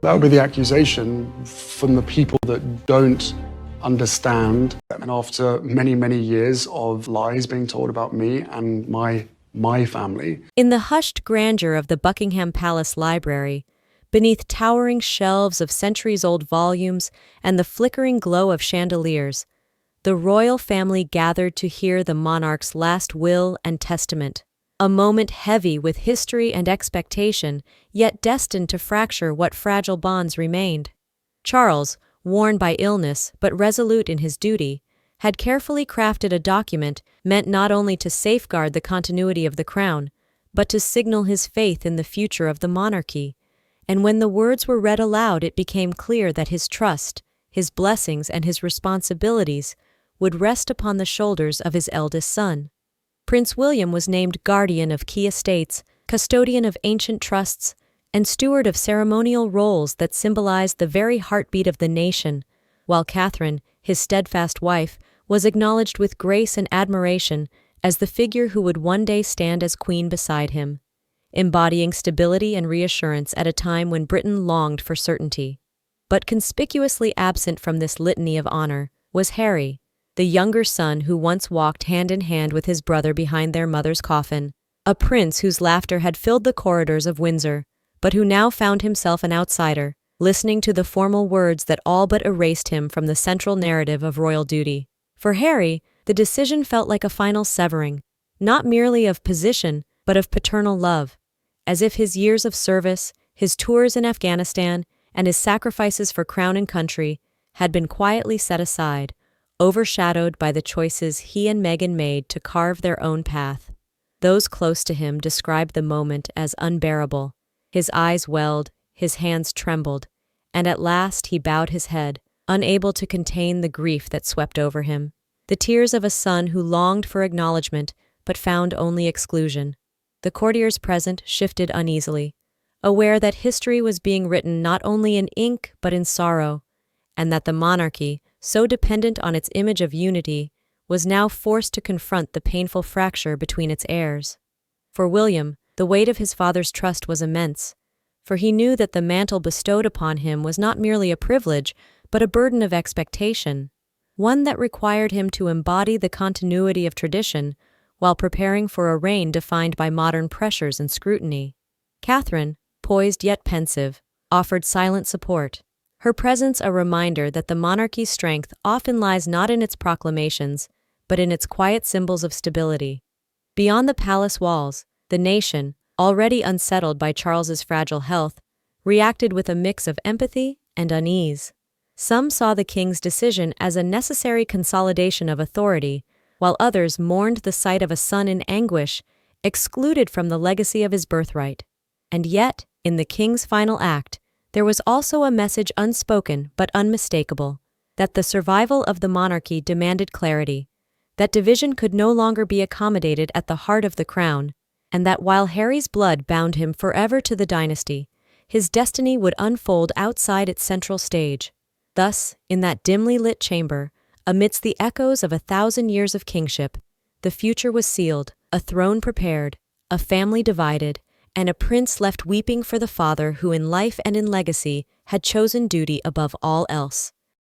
That would be the accusation from the people that don't understand. And after many, many years of lies being told about me and my family. In the hushed grandeur of the Buckingham Palace library, beneath towering shelves of centuries-old volumes and the flickering glow of chandeliers, the royal family gathered to hear the monarch's last will and testament. A moment heavy with history and expectation, yet destined to fracture what fragile bonds remained. Charles, worn by illness but resolute in his duty, had carefully crafted a document meant not only to safeguard the continuity of the crown, but to signal his faith in the future of the monarchy. And when the words were read aloud, it became clear that his trust, his blessings, and his responsibilities would rest upon the shoulders of his eldest son. Prince William was named guardian of key estates, custodian of ancient trusts, and steward of ceremonial roles that symbolized the very heartbeat of the nation, while Catherine, his steadfast wife, was acknowledged with grace and admiration as the figure who would one day stand as queen beside him, embodying stability and reassurance at a time when Britain longed for certainty. But conspicuously absent from this litany of honor was Harry, the younger son who once walked hand in hand with his brother behind their mother's coffin, a prince whose laughter had filled the corridors of Windsor, but who now found himself an outsider, listening to the formal words that all but erased him from the central narrative of royal duty. For Harry, the decision felt like a final severing, not merely of position, but of paternal love, as if his years of service, his tours in Afghanistan, and his sacrifices for crown and country had been quietly set aside, overshadowed by the choices he and Meghan made to carve their own path. Those close to him described the moment as unbearable. His eyes welled, his hands trembled, and at last he bowed his head, unable to contain the grief that swept over him. The tears of a son who longed for acknowledgement but found only exclusion. The courtiers present shifted uneasily, aware that history was being written not only in ink but in sorrow, and that the monarchy, so dependent on its image of unity, was now forced to confront the painful fracture between its heirs. For William, the weight of his father's trust was immense, for he knew that the mantle bestowed upon him was not merely a privilege, but a burden of expectation, one that required him to embody the continuity of tradition while preparing for a reign defined by modern pressures and scrutiny. Catherine, poised yet pensive, offered silent support, her presence a reminder that the monarchy's strength often lies not in its proclamations, but in its quiet symbols of stability. Beyond the palace walls, the nation, already unsettled by Charles's fragile health, reacted with a mix of empathy and unease. Some saw the king's decision as a necessary consolidation of authority, while others mourned the sight of a son in anguish, excluded from the legacy of his birthright. And yet, in the king's final act, there was also a message unspoken but unmistakable, that the survival of the monarchy demanded clarity, that division could no longer be accommodated at the heart of the crown, and that while Harry's blood bound him forever to the dynasty, his destiny would unfold outside its central stage. Thus, in that dimly lit chamber, amidst the echoes of 1,000 years of kingship, the future was sealed, a throne prepared, a family divided, and a prince left weeping for the father who in life and in legacy had chosen duty above all else.